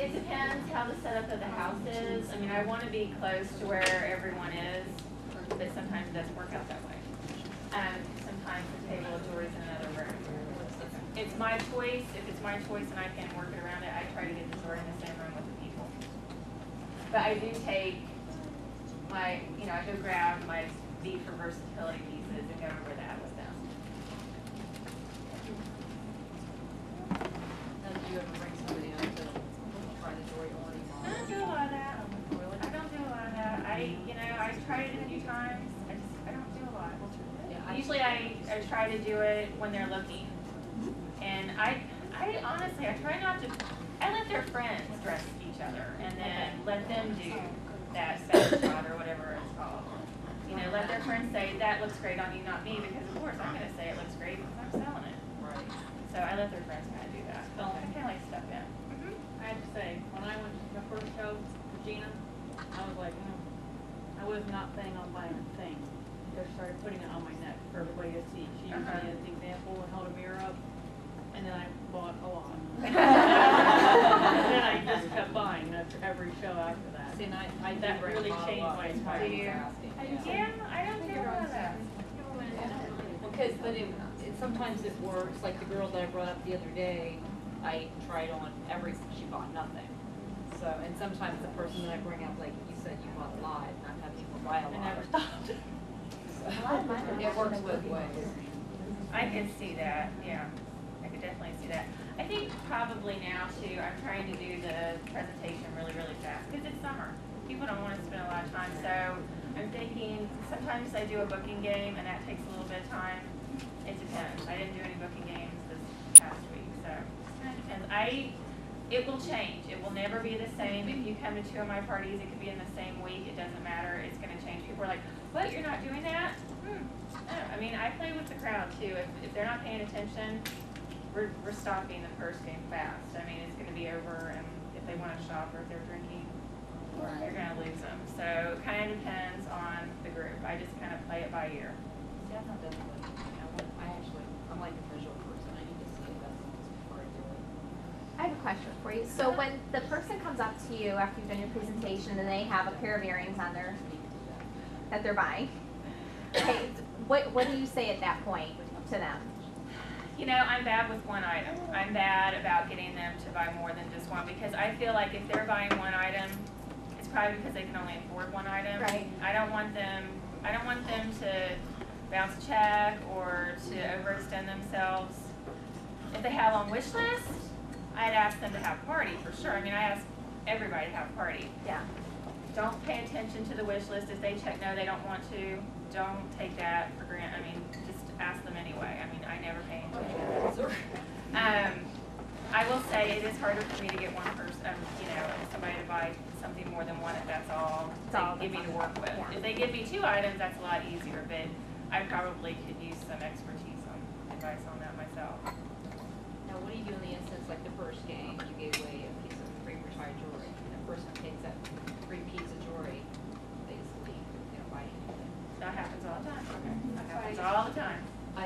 It depends how the setup of the house is. I mean, I want to be close to where everyone is, but sometimes it doesn't work out that way. Sometimes the table of jewelry is in another room. It's my choice. If it's my choice and I can work it around it, I try to get the jewelry in the same room with the people. But I do take my, I go grab my V for versatility pieces and go over that with them. Now, do you ever bring somebody up to try the jewelry on? I don't do a lot of that. I don't do a lot of that. I tried it a few times. I don't do a lot. Yeah, Usually I try to do it when they're looking. And I honestly, I try not to, I let their friends dress each other and then let them do that shot or whatever it's called. Let their friends say, that looks great on you, not me, because of course I'm going to say it looks great because I'm selling it. Right. So I let their friends kind of do that. I kind of like step in. I have to say, when I went to my first show for Gina, I was like, I was not planning on buying a thing. Just started putting it on my neck for everybody to see. She used me as the example and held a mirror up, and then I bought a lot. And then I just kept buying after every show after that. See, and I that really changed my entire life. Yeah, I don't do a lot of that. But it sometimes it works. Like the girl that I brought up the other day, I tried on everything. She bought nothing. So, and sometimes the person that I bring up, like you said, you bought a lot, and I've had people buy a lot. I never stopped. It works both ways. I can see that, yeah. I could definitely see that. I think probably now too, I'm trying to do the presentation really, really fast because it's summer. People don't want to spend a lot of time, so I'm thinking sometimes I do a booking game and that takes a little bit of time. It depends. I didn't do any booking games this past week, so it kind of depends. It will change. It will never be the same. If you come to 2 of my parties, it could be in the same week. It doesn't matter. It's going to change. People are like, what, you're not doing that? No. I mean, I play with the crowd too. If they're not paying attention, we're stopping the first game fast. I mean, it's going to be over, and if they want to shop or if they're drinking, you're going to lose them. So it kind of depends on the group. I just kind of play it by ear. See, I've not done it. I'm like a visual person. I need to see it before I do it. I have a question for you. So when the person comes up to you after you've done your presentation and they have a pair of earrings on their that they're buying, okay, what do you say at that point to them? I'm bad with one item. I'm bad about getting them to buy more than just one because I feel like if they're buying one item, it's probably because they can only afford one item. Right. I don't want them to bounce a check or to overextend themselves. If they have on wish list, I'd ask them to have a party for sure. I mean, I ask everybody to have a party. Yeah. Don't pay attention to the wish list. If they check no, they don't want to, don't take that for granted. I mean, just ask them anyway. I mean, I never pay attention. I will say it is harder for me to get one person, somebody to buy something more than one if that's all they give me to work with. Yeah. If they give me 2 items, that's a lot easier, but I probably could use some expertise on advice on that myself. Now, what do you do in the instance like the first game, you gave away a piece of free retired jewelry, and the person takes that free piece of jewelry, they just leave, they don't buy anything? That happens all the time. That happens all the time.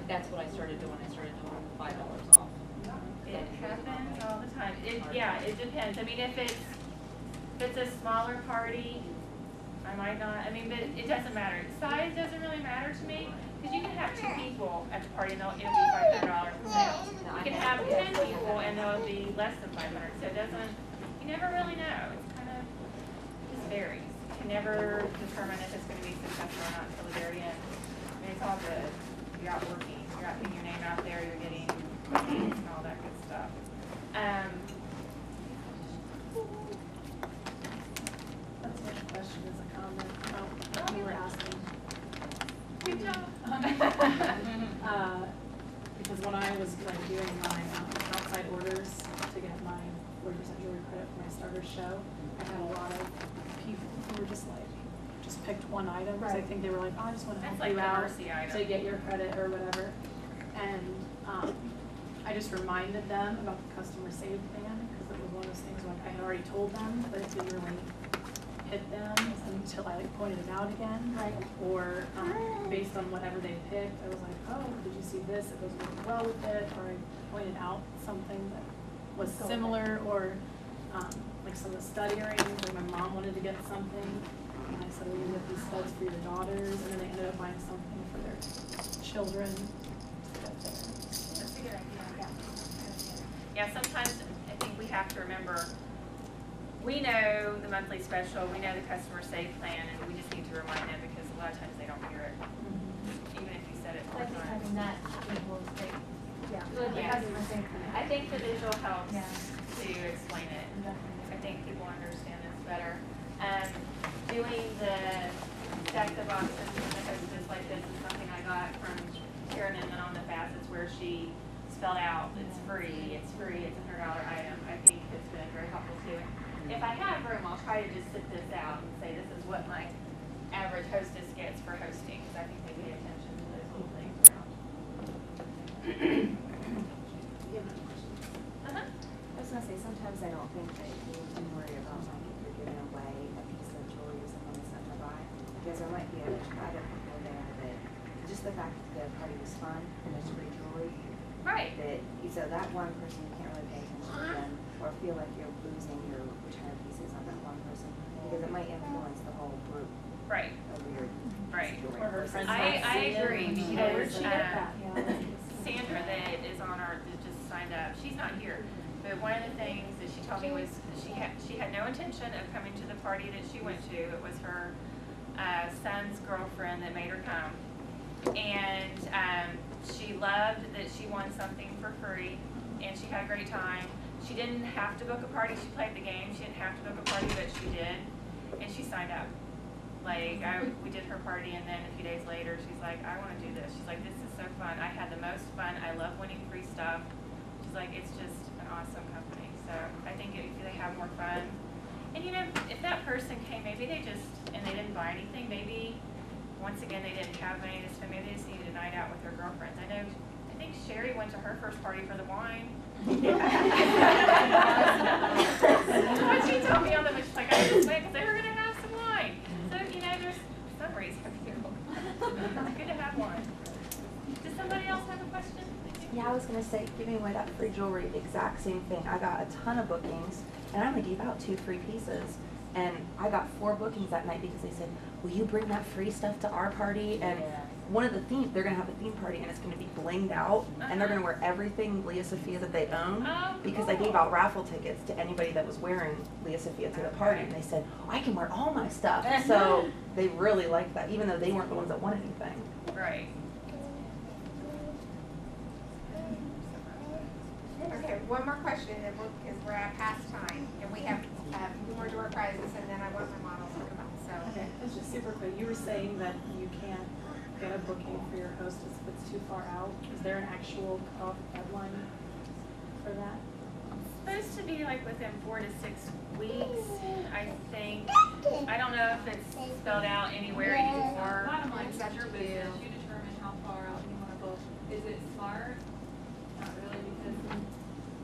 That's what I started doing. I started doing $5 off. It happens all the time. It depends. I mean, if it's a smaller party, I might not. I mean, but it doesn't matter. Size doesn't really matter to me because you can have 2 people at the party and it'll be $500 in sales. You can have 10 people and they'll be less than 500. So it doesn't. You never really know. It's kind of just varies. You can never determine if it's going to be successful or not until the very end. I mean, it's all good. You're out working. You're out putting your name out there. You're getting leads and all that good stuff. That's not a question, it's a comment. You were asking. Good job. Because when I was doing my outside orders to get my 40% jewelry credit for my starter show, I had a lot of people who were just picked one item because I think they were like, oh, I just want to help you out to get your credit or whatever. And I just reminded them about the customer save plan because it was one of those things where I had already told them, but it didn't really hit them until I pointed it out again. Right. Or based on whatever they picked, I was like, oh, did you see this? It goes really well with it. Or I pointed out something that was similar or like some of the stud earrings, like my mom wanted to get something. And I said, well, you get these studs for your daughters, and then they ended up buying something for their children. That's a good idea. Yeah, sometimes I think we have to remember, we know the monthly special, we know the customer save plan, and we just need to remind them because a lot of times they don't hear it, even if you said it 4 I think times. having that visual is great. Yes. I think the visual helps Yeah. to explain it. Definitely. I think people understand this better. Doing the stack the boxes and the hostess like this is something I got from Karen and then on the facets where she spelled out it's free, it's a $100 item. I think it's been very helpful too. If I have room, I'll try to just sit this out and say this is what my average hostess gets for hosting, because I think they pay attention to those little things around. I was gonna say, sometimes I don't think that you can worry about like if you're giving away a piece of jewelry or something that's not to buy, because there might be a other people there that, just the fact that the party was fun and there's free jewelry, Right. that, so that one person you can't really pay attention to them, or feel like you're losing your return pieces on that one person, because it might influence the whole group Right. over your Right. jewelry. Or her friends. I agree Where'd because she get that? Sandra that is on our, that just signed up, she's not here. But one of the things that she told me was she had no intention of coming to the party that she went to. It was her son's girlfriend that made her come. And she loved that she won something for free and she had a great time. She didn't have to book a party, she played the game. She didn't have to book a party, but she did. And she signed up. Like, we did her party and then a few days later, she's like, I want to do this. She's like, this is so fun. I had the most fun. I love winning free stuff. She's like, it's just an awesome company. So I think if they have more fun. And you know, if that person came, maybe they just, and they didn't buy anything, maybe, once again, they didn't have money to spend, maybe they just needed a night out with their girlfriends. I know, I think Sherry went to her first party for the wine. What she told me on the, she's like, I just went because they were going to have some wine. So, you know, there's some reason people. It's good to have wine. Does somebody else have a question? Yeah, I was gonna say, giving away that free jewelry, exact same thing. I got a ton of bookings, and I only gave out 2 free pieces. And I got 4 bookings that night because they said, will you bring that free stuff to our party? And one of the themes, they're gonna have a theme party, and it's gonna be blinged out, and they're gonna wear everything Leah Sophia that they own, because I gave out raffle tickets to anybody that was wearing Leah Sophia to the party, and they said, oh, I can wear all my stuff. So they really liked that, even though they weren't the ones that won anything. Right. Okay, one more question, and because we're at past time, and we have more door prizes, and then I want my models to come up, so. Okay, it's just super quick. You were saying that you can't get a booking for your hostess if it's too far out. Is there an actual cutoff deadline for that? It's supposed to be like within 4 to 6 weeks, I think. I don't know if it's spelled out anywhere anymore. Bottom line, It's it's up your to business, you. you determine how far out you wanna book. Is it smart? Not really, because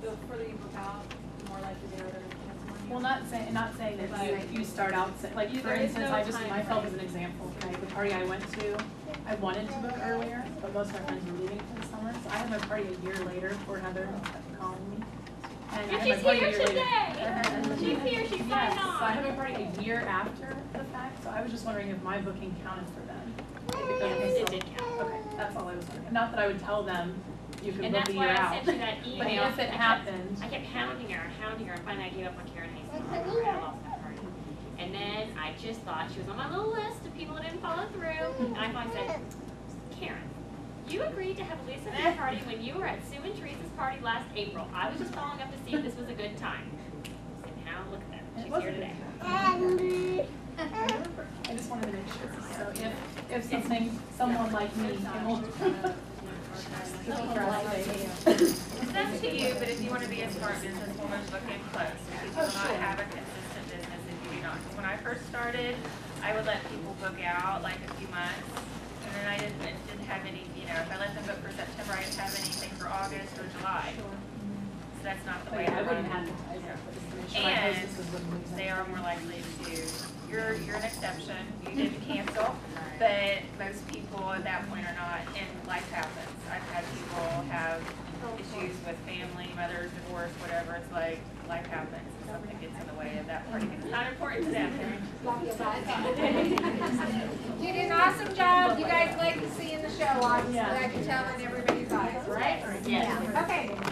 the further you book out, the more likely they are to cancel on you. Well, not saying that you start out, like, for There is instance, no I just, time myself as frame. an example, okay, the party I went to, I wanted to book earlier, but most of my friends were leaving for the summer, so I had my party a year later for Heather calling me. And I had my she's party a here year later. today. She's here, she's Yes, signed so I on. had my party a year after the fact, so I was just wondering if my booking counted for them. Yes, it did count. Okay, that's all I was wondering. Not that I would tell them you can And book that's a why year I out. sent you that But email. if it happened, I kept hounding her, and finally I gave up on Karen Hayes. I lost my party. And then I just thought she was on my little list of people that didn't follow through. And I finally said, Karen, you agreed to have a Lisa Fair party when you were at Sue and Teresa's party last April. I was just following up to see if this was a good time. And now look at that. It She's was here a good today. I just wanted to make sure, so if someone like me can It's up to you, but if you want to be a smart businesswoman, book in close, because you will not have a consistent business if you do not. 'Cause when I first started, I would let people book out like a few months, and then I didn't have any, you know, if I let them book for September, I didn't have anything for August or July. So that's not the way I I run. wouldn't advertise it, but just to make sure my And hostesses wouldn't lose they are anything. more likely to, you're an exception, you didn't cancel, but most people at that point are not, and life happens. I've had people have issues with family, mothers, divorce, whatever, it's like life happens and something gets in the way of that party. It's not important to them. You did an awesome job. You guys like to see in the show, I'm glad you're telling everybody's eyes, right? Yes. Okay.